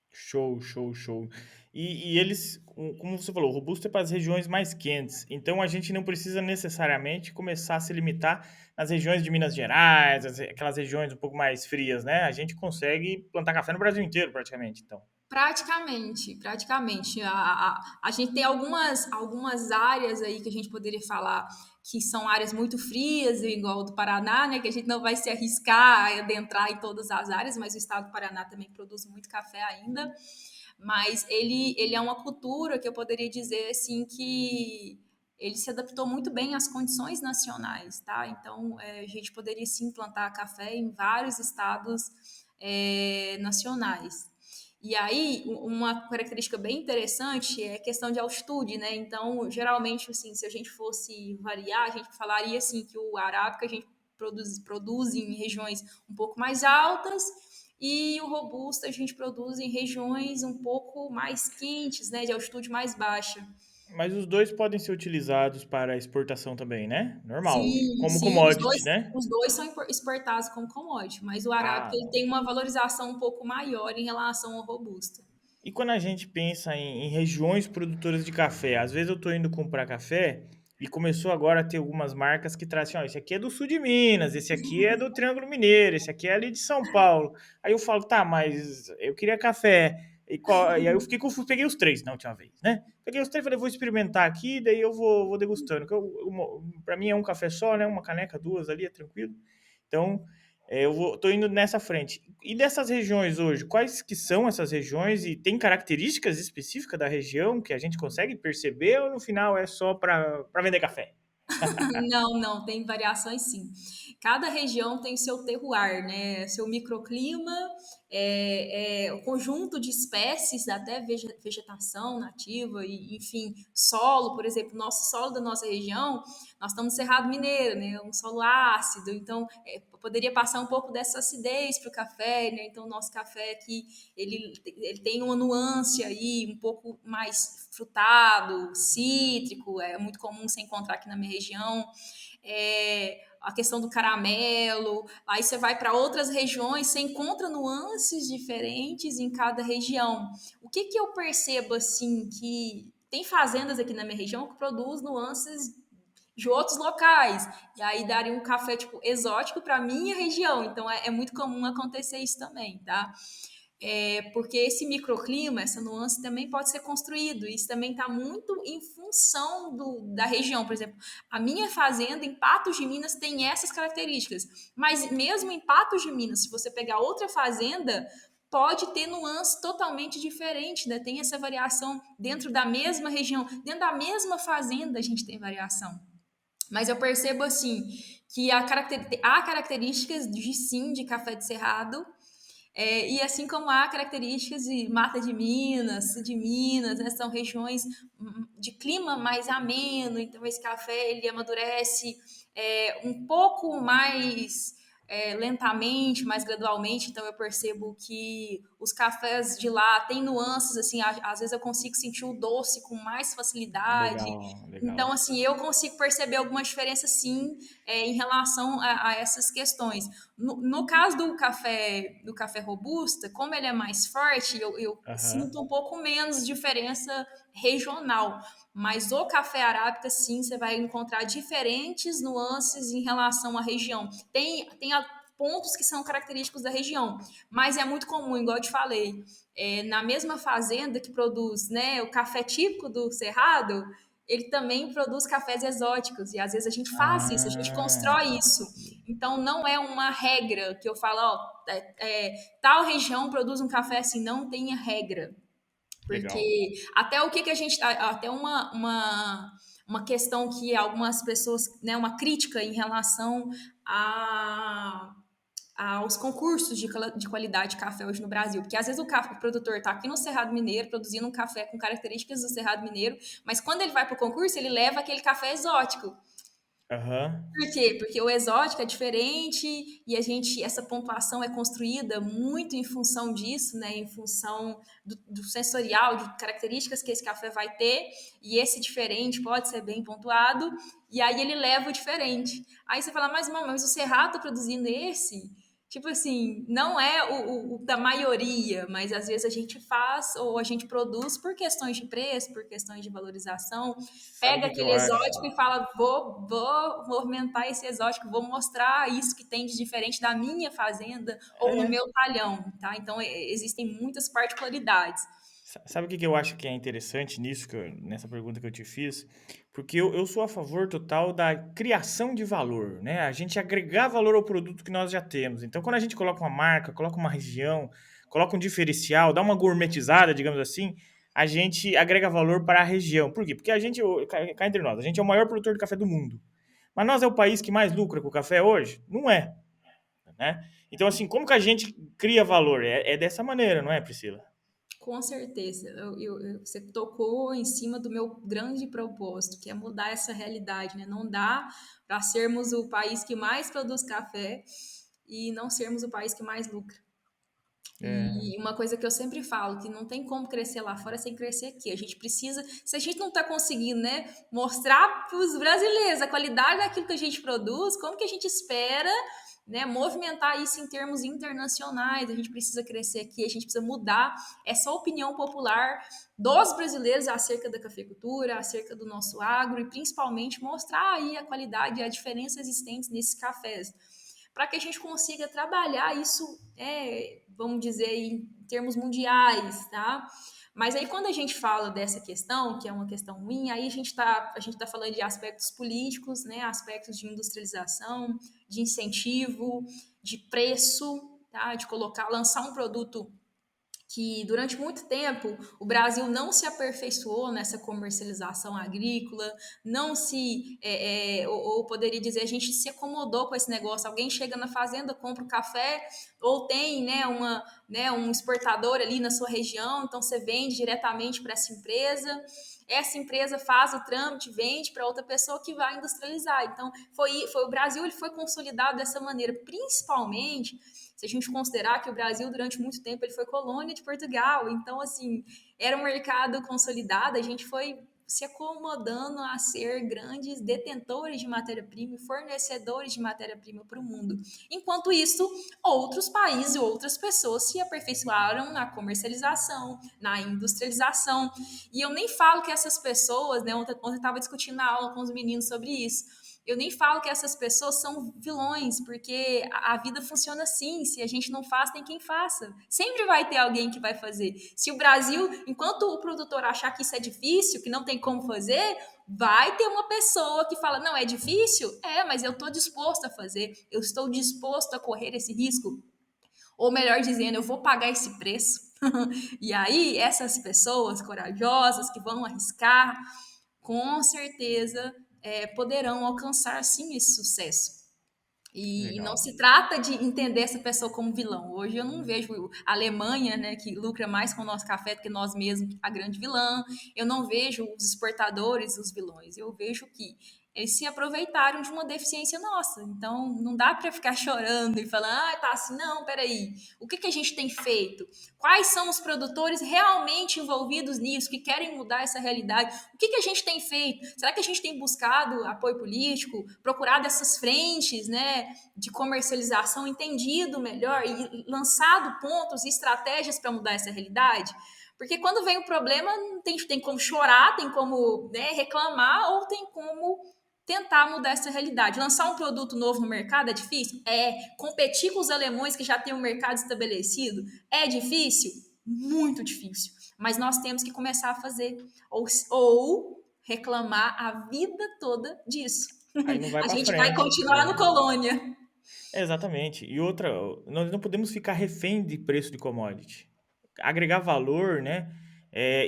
Speaker 1: Show, show, show. E eles, como você falou, o robusto é para as regiões mais quentes. Então a gente não precisa necessariamente começar a se limitar nas regiões de Minas Gerais, aquelas regiões um pouco mais frias, né? A gente consegue plantar café no Brasil inteiro, praticamente, então.
Speaker 2: Praticamente, praticamente. A gente tem algumas áreas aí que a gente poderia falar que são áreas muito frias, igual do Paraná, né? Que a gente não vai se arriscar a adentrar em todas as áreas, mas o estado do Paraná também produz muito café ainda. Mas ele é uma cultura que eu poderia dizer assim que ele se adaptou muito bem às condições nacionais, tá? Então a gente poderia sim plantar café em vários estados nacionais. E aí, uma característica bem interessante é a questão de altitude, né? Então, geralmente, assim, se a gente fosse variar, a gente falaria, assim, que o arábica a gente produz em regiões um pouco mais altas e o robusta a gente produz em regiões um pouco mais quentes, né? De altitude mais baixa.
Speaker 1: Mas os dois podem ser utilizados para exportação também, né? Normal,
Speaker 2: Sim,
Speaker 1: como
Speaker 2: sim,
Speaker 1: commodity, né?
Speaker 2: os dois são exportados como commodity, mas o arábica
Speaker 1: Ah,
Speaker 2: ele tem uma valorização um pouco maior em relação ao robusta.
Speaker 1: e quando a gente pensa em regiões produtoras de café, às vezes eu estou indo comprar café e começou agora a ter algumas marcas que trazem, ó, esse aqui é do sul de Minas, esse aqui é do Triângulo Mineiro, esse aqui é ali de São Paulo. Aí eu falo, tá, mas eu queria café. E aí eu fiquei confuso, peguei os três na última vez, né? Peguei os três, falei, vou experimentar aqui, daí eu vou degustando. Pra mim é um café só, né? Uma caneca, duas ali, é tranquilo. Então, tô indo nessa frente. E dessas regiões hoje, quais que são essas regiões e tem características específicas da região que a gente consegue perceber ou no final é só para vender café?
Speaker 2: Não, não, tem variações sim. Cada região tem seu terroir, né? Seu microclima, o conjunto de espécies, até vegetação nativa, e, enfim, solo, por exemplo, nosso solo da nossa região, nós estamos no Cerrado Mineiro, né? Um solo ácido, então poderia passar um pouco dessa acidez para o café, né? Então, o nosso café aqui, ele tem uma nuance aí, um pouco mais frutado, cítrico, é muito comum você encontrar aqui na minha região. A questão do caramelo, aí você vai para outras regiões, você encontra nuances diferentes em cada região. O que que eu percebo assim que tem fazendas aqui na minha região que produz nuances de outros locais, e aí daria um café tipo exótico para minha região. Então é muito comum acontecer isso também, tá? Porque esse microclima, essa nuance também pode ser construído. Isso também está muito em função da região. Por exemplo, a minha fazenda em Patos de Minas tem essas características. Mas mesmo em Patos de Minas, se você pegar outra fazenda, pode ter nuance totalmente diferente, né? Tem essa variação dentro da mesma região, dentro da mesma fazenda a gente tem variação. Mas eu percebo assim que há características de sim de café de cerrado E assim como há características de Mata de Minas, né, são regiões de clima mais ameno, então esse café ele amadurece um pouco mais lentamente, mais gradualmente, então eu percebo que os cafés de lá têm nuances, assim, às vezes eu consigo sentir o doce com mais facilidade,
Speaker 1: Legal,
Speaker 2: então,
Speaker 1: legal.
Speaker 2: assim, eu consigo perceber alguma diferença, sim, em relação a essas questões. No caso do café robusta, como ele é mais forte, eu
Speaker 1: Aham.
Speaker 2: sinto um pouco menos diferença regional. Mas o café arábica, sim, você vai encontrar diferentes nuances em relação à região. Tem pontos que são característicos da região, mas é muito comum, igual eu te falei, na mesma fazenda que produz, né, o café típico do Cerrado, ele também produz cafés exóticos, e às vezes a gente faz isso, a gente
Speaker 1: Ah,
Speaker 2: constrói isso. Então, não é uma regra que eu falo, ó, tal região produz um café assim, não tem a regra.
Speaker 1: legal.
Speaker 2: Porque até o que a gente. Até uma questão que algumas pessoas, né, uma crítica em relação a, aos concursos de qualidade de café hoje no Brasil. Porque às vezes o produtor está aqui no Cerrado Mineiro produzindo um café com características do Cerrado Mineiro, mas quando ele vai para o concurso, ele leva aquele café exótico.
Speaker 1: Aham.
Speaker 2: Por quê? Porque o exótico é diferente e essa pontuação é construída muito em função disso, né? Em função do sensorial, de características que esse café vai ter, e esse diferente pode ser bem pontuado, e aí ele leva o diferente. Aí você fala, mas o Cerrado está produzindo esse? Tipo assim, não é o da maioria, mas às vezes a gente faz ou a gente produz por questões de preço, por questões de valorização,
Speaker 1: Sabe o
Speaker 2: pega
Speaker 1: que que eu
Speaker 2: aquele
Speaker 1: acho?
Speaker 2: exótico e fala: vou movimentar esse exótico, vou mostrar isso que tem de diferente da minha fazenda ou no
Speaker 1: É.
Speaker 2: meu talhão, tá? Então existem muitas particularidades.
Speaker 1: Sabe o que que eu acho que é interessante nisso, nessa pergunta que eu te fiz? Porque eu sou a favor total da criação de valor, né? A gente agregar valor ao produto que nós já temos. Então, quando a gente coloca uma marca, coloca uma região, coloca um diferencial, dá uma gourmetizada, digamos assim, a gente agrega valor para a região. Por quê? Porque a gente, cá entre nós, a gente é o maior produtor de café do mundo. Mas nós é o país que mais lucra com o café hoje? Não é, né? Então, assim, como que a gente cria valor? É dessa maneira, não é, Priscila?
Speaker 2: Com certeza, você tocou em cima do meu grande propósito, que é mudar essa realidade, né? Não dá para sermos o país que mais produz café e não sermos o país que mais lucra.
Speaker 1: É.
Speaker 2: E uma coisa que eu sempre falo, que não tem como crescer lá fora sem crescer aqui. A gente precisa, se a gente não está conseguindo, né, mostrar para os brasileiros a qualidade daquilo que a gente produz, como que a gente espera, né, movimentar isso em termos internacionais? A gente precisa crescer aqui, a gente precisa mudar essa opinião popular dos brasileiros acerca da cafeicultura, acerca do nosso agro e principalmente mostrar aí a qualidade e a diferença existente nesses cafés para que a gente consiga trabalhar isso, vamos dizer, em termos mundiais, tá? Mas aí quando a gente fala dessa questão, que é uma questão ruim, aí a gente tá falando de aspectos políticos, né? Aspectos de industrialização, de incentivo, de preço, tá? De colocar, lançar um produto que durante muito tempo o Brasil não se aperfeiçoou nessa comercialização agrícola, não se, ou poderia dizer, a gente se acomodou com esse negócio. Alguém chega na fazenda, compra o café, ou tem um exportador ali na sua região, então você vende diretamente para essa empresa faz o trâmite, vende para outra pessoa que vai industrializar. Então, foi o Brasil, ele foi consolidado dessa maneira, principalmente se a gente considerar que o Brasil, durante muito tempo, ele foi colônia de Portugal. Então, assim, era um mercado consolidado, a gente foi se acomodando a ser grandes detentores de matéria-prima e fornecedores de matéria-prima para o mundo. Enquanto isso, outros países e outras pessoas se aperfeiçoaram na comercialização, na industrialização. E eu nem falo que essas pessoas, né? Ontem eu estava discutindo na aula com os meninos sobre isso. Eu nem falo que essas pessoas são vilões, porque a vida funciona assim. Se a gente não faz, tem quem faça. Sempre vai ter alguém que vai fazer. Se o Brasil, enquanto o produtor achar que isso é difícil, que não tem como fazer, vai ter uma pessoa que fala: não, é difícil? Mas eu estou disposto a fazer. Eu estou disposto a correr esse risco. Ou melhor dizendo, eu vou pagar esse preço. E aí, essas pessoas corajosas que vão arriscar, com certeza poderão alcançar sim esse sucesso. E não
Speaker 1: Legal.
Speaker 2: se trata de entender essa pessoa como vilão. Hoje eu não vejo a Alemanha, né, que lucra mais com o nosso café do que nós mesmos, a grande vilã. Eu não vejo os exportadores os vilões. Eu vejo que eles se aproveitaram de uma deficiência nossa. Então não dá para ficar chorando e falando, ah, tá assim, não, peraí. O que a gente tem feito? Quais são os produtores realmente envolvidos nisso, que querem mudar essa realidade? O que a gente tem feito? Será que a gente tem buscado apoio político, procurado essas frentes, né, de comercialização, entendido melhor e lançado pontos e estratégias para mudar essa realidade? Porque quando vem o problema, não tem como chorar, tem como, né, reclamar ou tem como tentar mudar essa realidade. Lançar um produto novo no mercado é difícil? É. Competir com os alemães que já têm um mercado estabelecido é difícil? Muito difícil. Mas nós temos que começar a fazer. Ou reclamar a vida toda disso.
Speaker 1: Aí não vai
Speaker 2: A
Speaker 1: para
Speaker 2: gente vai
Speaker 1: frente.
Speaker 2: continuar no colônia.
Speaker 1: Exatamente. E outra, nós não podemos ficar refém de preço de commodity. Agregar valor, né?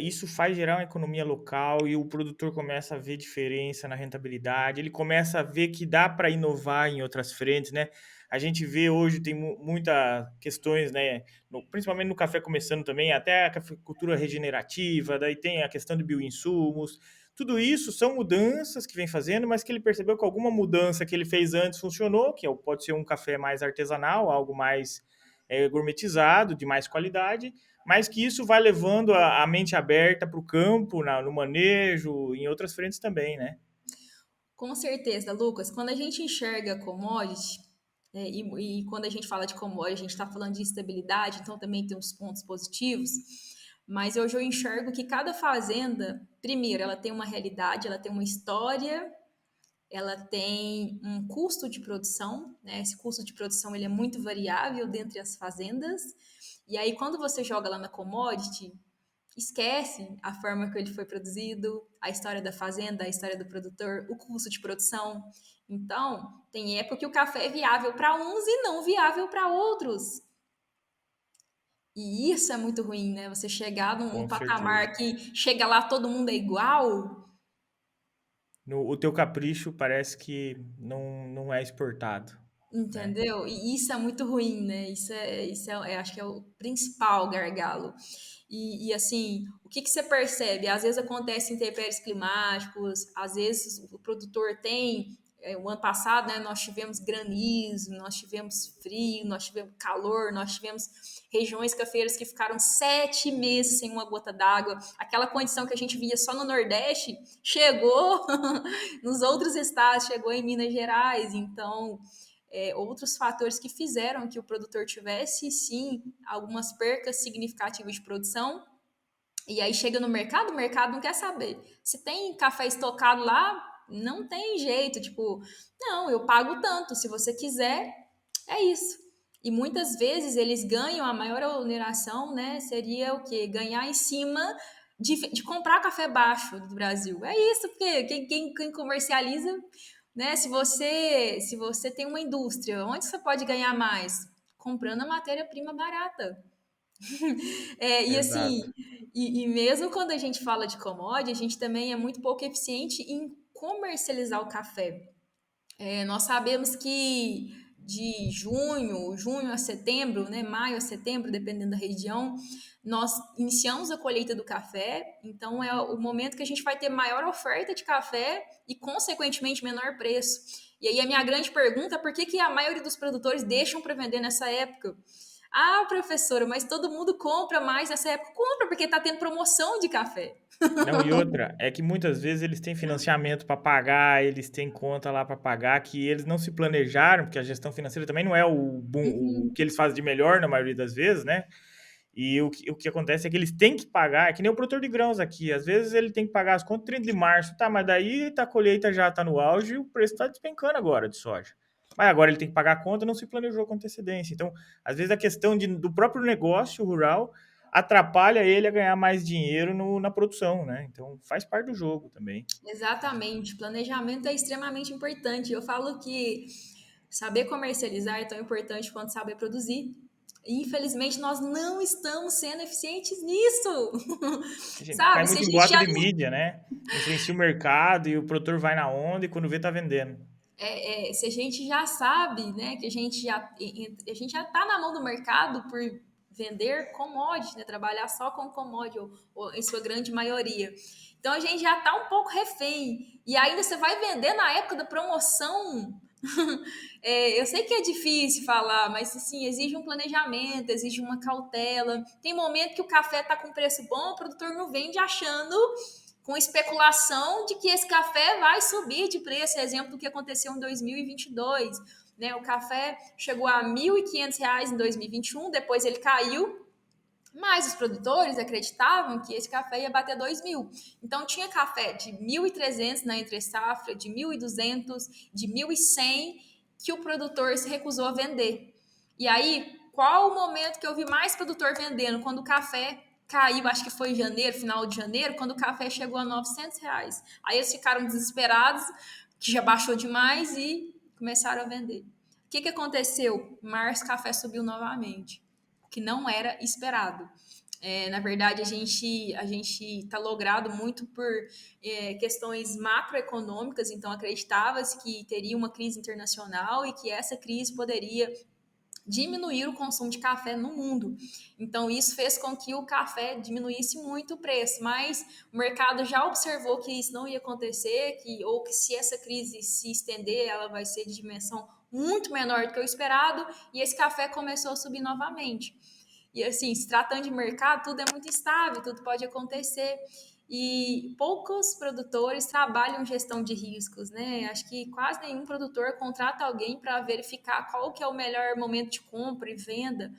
Speaker 1: Isso faz gerar uma economia local e o produtor começa a ver diferença na rentabilidade, ele começa a ver que dá para inovar em outras frentes, né? A gente vê hoje, tem muitas questões, né? Principalmente no café começando também, até a cafeicultura regenerativa, daí tem a questão de bioinsumos. Tudo isso são mudanças que vem fazendo, mas que ele percebeu que alguma mudança que ele fez antes funcionou, que pode ser um café mais artesanal, algo mais gourmetizado, de mais qualidade, mas que isso vai levando a mente aberta para o campo, no manejo, em outras frentes também, né?
Speaker 2: Com certeza, Lucas. Quando a gente enxerga commodity, e quando a gente fala de commodity, a gente está falando de estabilidade, então também tem uns pontos positivos. Mas hoje eu enxergo que cada fazenda, primeiro, ela tem uma realidade, ela tem uma história, ela tem um custo de produção, né? Esse custo de produção ele é muito variável dentre as fazendas. E aí, quando você joga lá na commodity, esquece a forma que ele foi produzido, a história da fazenda, a história do produtor, o custo de produção. Então, tem época que o café é viável para uns e não viável para outros. E isso é muito ruim, né? Você chegar num
Speaker 1: Com certeza.
Speaker 2: patamar que chega lá, todo mundo é igual.
Speaker 1: O teu capricho parece que não é exportado, né?
Speaker 2: Entendeu? E isso é muito ruim, né? Acho que é o principal gargalo. E assim, o que você percebe? Às vezes acontece intempéries climáticos, às vezes o produtor tem. O ano passado, né, nós tivemos granizo, nós tivemos frio, nós tivemos calor, nós tivemos regiões cafeiras que ficaram 7 meses sem uma gota d'água. Aquela condição que a gente via só no Nordeste chegou nos outros estados, chegou em Minas Gerais. Então, outros fatores que fizeram que o produtor tivesse, sim, algumas percas significativas de produção. E aí chega no mercado, o mercado não quer saber. Se tem café estocado lá, não tem jeito. Tipo, não, eu pago tanto. Se você quiser, é isso. E muitas vezes eles ganham, a maior oneração, né? Seria o quê? Ganhar em cima de comprar café baixo do Brasil. É isso, porque quem comercializa, né? Se você tem uma indústria, onde você pode ganhar mais? Comprando a matéria-prima barata. E
Speaker 1: Exato.
Speaker 2: assim, e mesmo quando a gente fala de commodity, a gente também é muito pouco eficiente em comercializar o café. Nós sabemos que de junho a setembro, né, maio a setembro, dependendo da região, nós iniciamos a colheita do café, então é o momento que a gente vai ter maior oferta de café e, consequentemente, menor preço. E aí a minha grande pergunta é por que a maioria dos produtores deixam para vender nessa época? Ah, professora, mas todo mundo compra mais nessa época. Compra, porque está tendo promoção de café.
Speaker 1: Não, e outra, é que muitas vezes eles têm financiamento para pagar, eles têm conta lá para pagar, que eles não se planejaram, porque a gestão financeira também não é o que eles fazem de melhor na maioria das vezes, né? E o que acontece é que eles têm que pagar, é que nem o produtor de grãos aqui, às vezes ele tem que pagar as contas 30 de março, tá, mas daí a colheita já tá no auge e o preço tá despencando agora de soja. Mas agora ele tem que pagar a conta, não se planejou com antecedência. Então, às vezes a questão do próprio negócio rural atrapalha ele a ganhar mais dinheiro na produção, né? Então, faz parte do jogo também.
Speaker 2: Exatamente. Planejamento é extremamente importante. Eu falo que saber comercializar é tão importante quanto saber produzir. E, infelizmente, nós não estamos sendo eficientes nisso.
Speaker 1: A gente cai
Speaker 2: Sabe? Se a
Speaker 1: muito em
Speaker 2: gente
Speaker 1: boato
Speaker 2: já
Speaker 1: de mídia, né? Influencia o mercado e o produtor vai na onda e quando vê tá vendendo.
Speaker 2: Se a gente já sabe, né, que a gente já está na mão do mercado por vender commodity, né, trabalhar só com commodity, ou em sua grande maioria. Então a gente já está um pouco refém. E ainda você vai vender na época da promoção. Eu sei que é difícil falar, mas assim, exige um planejamento, exige uma cautela. Tem momento que o café está com preço bom, o produtor não vende achando com especulação de que esse café vai subir de preço, exemplo do que aconteceu em 2022. Né? O café chegou a R$ 1.500 em 2021, depois ele caiu, mas os produtores acreditavam que esse café ia bater 2.000. Então tinha café de 1.300 na entre-safra, de 1.200, de 1.100, que o produtor se recusou a vender. E aí, qual o momento que eu vi mais produtor vendendo? Quando o café caiu, acho que foi em janeiro, final de janeiro, quando o café chegou a R$ 900. Aí eles ficaram desesperados, que já baixou demais, e começaram a vender. O que aconteceu? Março, o café subiu novamente, que não era esperado. Na verdade, a gente está logrado muito por questões macroeconômicas, então acreditava-se que teria uma crise internacional e que essa crise poderia diminuir o consumo de café no mundo. Então, isso fez com que o café diminuísse muito o preço, mas o mercado já observou que isso não ia acontecer, ou que se essa crise se estender, ela vai ser de dimensão muito menor do que o esperado, e esse café começou a subir novamente. E assim, se tratando de mercado, tudo é muito instável, tudo pode acontecer. E poucos produtores trabalham gestão de riscos, né? Acho que quase nenhum produtor contrata alguém para verificar qual que é o melhor momento de compra e venda.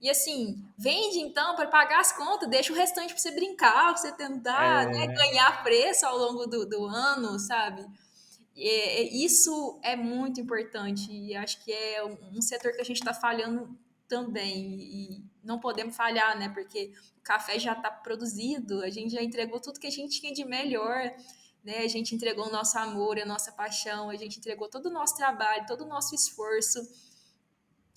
Speaker 2: E assim, vende então para pagar as contas, deixa o restante para você brincar, para você tentar, né,
Speaker 1: É,
Speaker 2: ganhar preço ao longo do ano, sabe? Isso é muito importante e acho que é um setor que a gente está falhando também e não podemos falhar, né? Porque o café já está produzido, a gente já entregou tudo que a gente tinha de melhor, né? A gente entregou o nosso amor, a nossa paixão, a gente entregou todo o nosso trabalho, todo o nosso esforço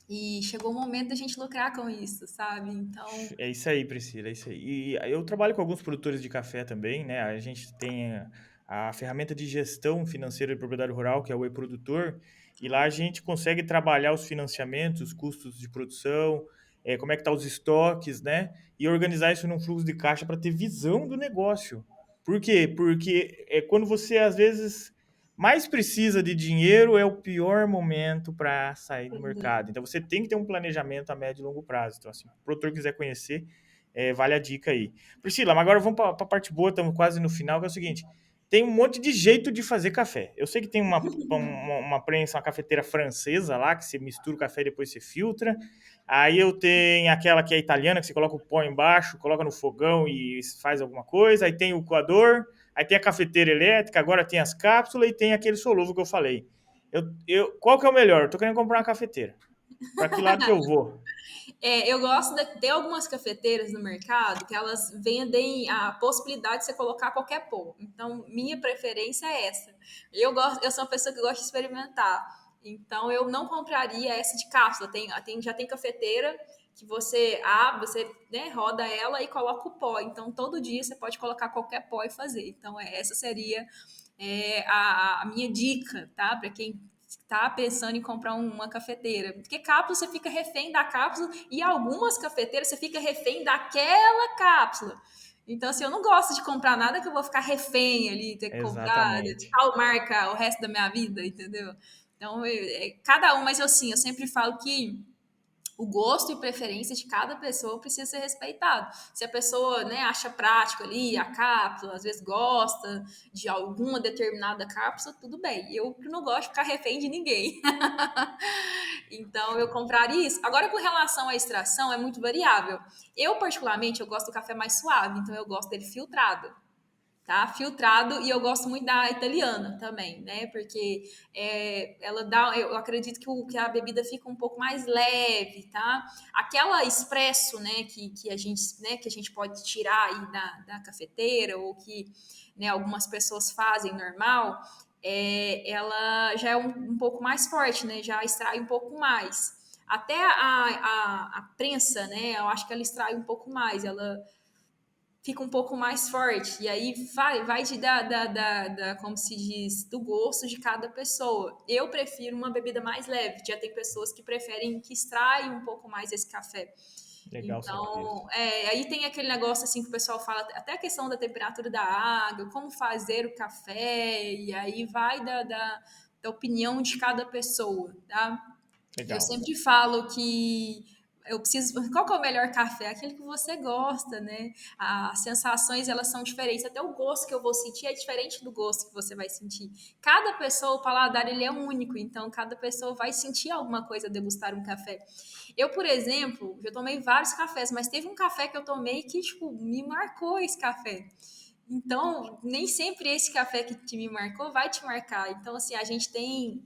Speaker 2: e chegou o momento da gente lucrar com isso, sabe? Então,
Speaker 1: é isso aí, Priscila, é isso aí. E eu trabalho com alguns produtores de café também, né? A gente tem a ferramenta de gestão financeira de propriedade rural, que é o e-produtor, e lá a gente consegue trabalhar os financiamentos, os custos de produção, como é que tá os estoques, né? E organizar isso num fluxo de caixa para ter visão do negócio. Por quê? Porque quando você, às vezes, mais precisa de dinheiro, é o pior momento para sair do mercado. Então, você tem que ter um planejamento a médio e longo prazo. Então, assim, se o produtor quiser conhecer, vale a dica aí. Priscila, mas agora vamos para a parte boa, estamos quase no final, que é o seguinte: tem um monte de jeito de fazer café. Eu sei que tem uma prensa, uma cafeteira francesa lá, que você mistura o café e depois você filtra. Aí eu tenho aquela que é italiana, que você coloca o pó embaixo, coloca no fogão e faz alguma coisa. Aí tem o coador, aí tem a cafeteira elétrica, agora tem as cápsulas e tem aquele soluço que eu falei. Qual que é o melhor? Eu tô querendo comprar uma cafeteira. Para que lado que eu vou?
Speaker 2: eu gosto de ter algumas cafeteiras no mercado que elas vendem a possibilidade de você colocar qualquer pó. Então, minha preferência é essa. Eu sou uma pessoa que gosta de experimentar. Então, eu não compraria essa de cápsula. Já tem cafeteira que você abre, você, né, roda ela e coloca o pó. Então, todo dia você pode colocar qualquer pó e fazer. Então, essa seria a minha dica, tá? Para quem tá pensando em comprar uma cafeteira. Porque cápsula você fica refém da cápsula e algumas cafeteiras você fica refém daquela cápsula. Então, assim, eu não gosto de comprar nada que eu vou ficar refém ali, ter que comprar de
Speaker 1: Exatamente.
Speaker 2: tal marca o resto da minha vida, entendeu? Então, cada um, mas eu sempre falo que o gosto e preferência de cada pessoa precisa ser respeitado. Se a pessoa, né, acha prático ali a cápsula, às vezes gosta de alguma determinada cápsula, tudo bem. Eu não gosto de ficar refém de ninguém. Então eu compraria isso. Agora, com relação à extração, é muito variável. Eu, particularmente, eu gosto do café mais suave, então eu gosto dele filtrado, tá? Filtrado, e eu gosto muito da italiana também, né? Porque ela dá, eu acredito que a bebida fica um pouco mais leve, tá? Aquela expresso, né, que a gente pode tirar aí da cafeteira, ou que, né, algumas pessoas fazem normal, ela já é um pouco mais forte, né? Já extrai um pouco mais. Até a prensa, né? Eu acho que ela extrai um pouco mais, ela fica um pouco mais forte. E aí vai como se diz, do gosto de cada pessoa. Eu prefiro uma bebida mais leve. Já tem pessoas que preferem que extraia um pouco mais esse café.
Speaker 1: Legal saber disso.
Speaker 2: Então, aí tem aquele negócio assim que o pessoal fala, até a questão da temperatura da água, como fazer o café, e aí vai da opinião de cada pessoa, tá? Eu
Speaker 1: Legal.
Speaker 2: sempre falo que eu preciso. Qual que é o melhor café? Aquele que você gosta, né? As sensações elas são diferentes. Até o gosto que eu vou sentir é diferente do gosto que você vai sentir. Cada pessoa, o paladar ele é único, então cada pessoa vai sentir alguma coisa a degustar um café. Eu, por exemplo, já tomei vários cafés, mas teve um café que eu tomei que tipo me marcou esse café. Então, nem sempre esse café que me marcou vai te marcar. Então, assim, a gente tem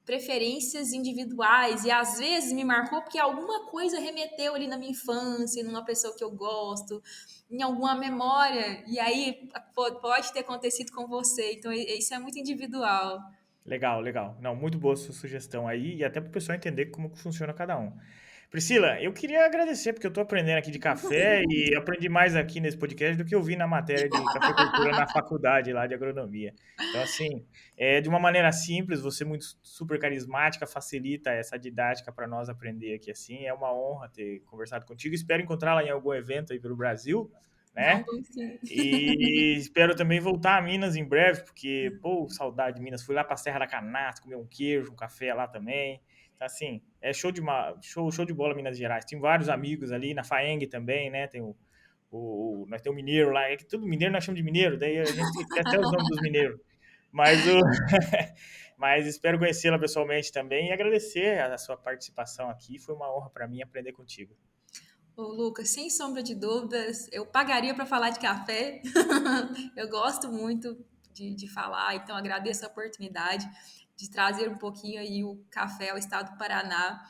Speaker 2: preferências individuais e às vezes me marcou porque alguma coisa remeteu ali na minha infância, numa pessoa que eu gosto, em alguma memória, e aí pode ter acontecido com você. Então, isso é muito individual.
Speaker 1: Legal, legal. Não, muito boa sua sugestão aí, e até para o pessoal entender como que funciona cada um. Priscila, eu queria agradecer, porque eu estou aprendendo aqui de café e aprendi mais aqui nesse podcast do que eu vi na matéria de cafeicultura na faculdade lá de agronomia. Então, assim, de uma maneira simples, você muito super carismática, facilita essa didática para nós aprender aqui assim. É uma honra ter conversado contigo. Espero encontrá-la em algum evento aí pelo Brasil,
Speaker 2: Não,
Speaker 1: né?
Speaker 2: sim.
Speaker 1: E espero também voltar a Minas em breve, porque, pô, saudade de Minas. Fui lá pra Serra da Canastra, comer um queijo, um café lá também. Então, assim, é show de bola Minas Gerais. Tem vários amigos ali, na Faeng também, né? Tem nós temos o mineiro lá, é que todo mineiro nós chamamos de mineiro, daí a gente esquece até os nomes dos mineiros. Mas, mas espero conhecê-la pessoalmente também e agradecer a sua participação aqui. Foi uma honra para mim aprender contigo.
Speaker 2: Ô, Lucas, sem sombra de dúvidas, eu pagaria para falar de café. Eu gosto muito de falar, então agradeço a oportunidade de trazer um pouquinho aí o café ao estado do Paraná.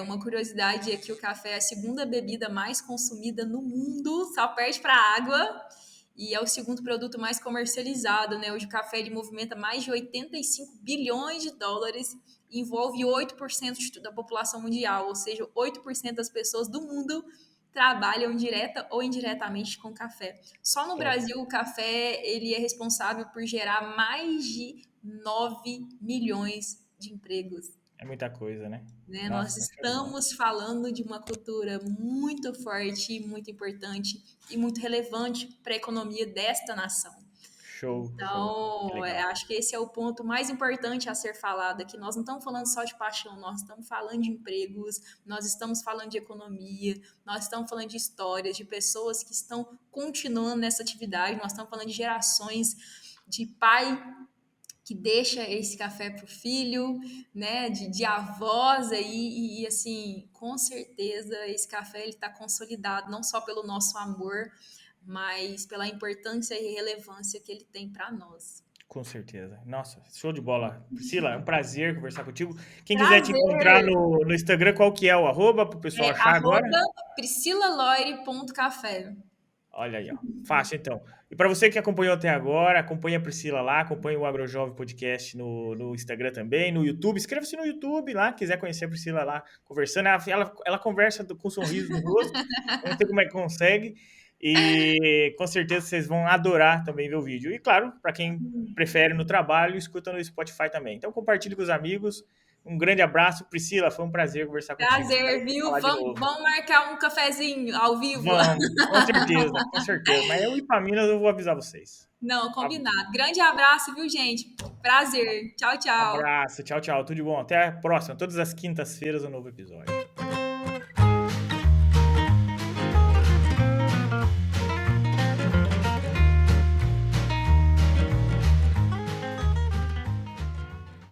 Speaker 2: Uma curiosidade é que o café é a segunda bebida mais consumida no mundo, só perde para a água, e é o segundo produto mais comercializado, né? Hoje o café ele movimenta mais de 85 bilhões de dólares, envolve 8% da população mundial, ou seja, 8% das pessoas do mundo trabalham direta ou indiretamente com café. Só no
Speaker 1: Show.
Speaker 2: Brasil o café ele é responsável por gerar mais de 9 milhões de empregos.
Speaker 1: É muita coisa, né?
Speaker 2: Né? Nós
Speaker 1: Nossa, show de bola.
Speaker 2: estamos falando de uma cultura muito forte, muito importante e muito relevante para a economia desta nação.
Speaker 1: Show, show. Que
Speaker 2: Então,
Speaker 1: legal.
Speaker 2: acho que esse é o ponto mais importante a ser falado aqui. Nós não estamos falando só de paixão, nós estamos falando de empregos, nós estamos falando de economia, nós estamos falando de histórias, de pessoas que estão continuando nessa atividade, nós estamos falando de gerações de pai que deixa esse café para o filho, né, de avós aí, e assim, com certeza esse café ele está consolidado não só pelo nosso amor, mas pela importância e relevância que ele tem para nós.
Speaker 1: Com certeza. Nossa, show de bola. Priscila, é um prazer conversar contigo. Quem quiser te encontrar
Speaker 2: Prazer!
Speaker 1: no Instagram, qual que é o arroba para o pessoal achar agora?
Speaker 2: Arroba priscilaloire.café.
Speaker 1: Olha aí, ó. Fácil, então. E para você que acompanhou até agora, acompanha a Priscila lá, acompanha o AgroJovem Podcast no Instagram também, no YouTube. Inscreva-se no YouTube lá, quiser conhecer a Priscila lá conversando. Ela conversa com um sorriso no rosto. Eu não sei como é que consegue. E com certeza vocês vão adorar também ver o vídeo. E claro, para quem prefere no trabalho, escuta no Spotify também. Então compartilhe com os amigos. Um grande abraço, Priscila. Foi um prazer conversar contigo. Espero
Speaker 2: Prazer, viu?
Speaker 1: falar de
Speaker 2: Vamos,
Speaker 1: novo.
Speaker 2: vamos marcar um cafezinho ao vivo?
Speaker 1: Vamos, com certeza, com certeza. Mas eu ir para Minas, eu vou avisar vocês.
Speaker 2: Não,
Speaker 1: Tá bom.
Speaker 2: combinado. Grande abraço, viu, gente? Prazer. Tchau, tchau.
Speaker 1: Abraço, tchau, tchau. Tudo de bom. Até a próxima. Todas as quintas-feiras, um novo episódio.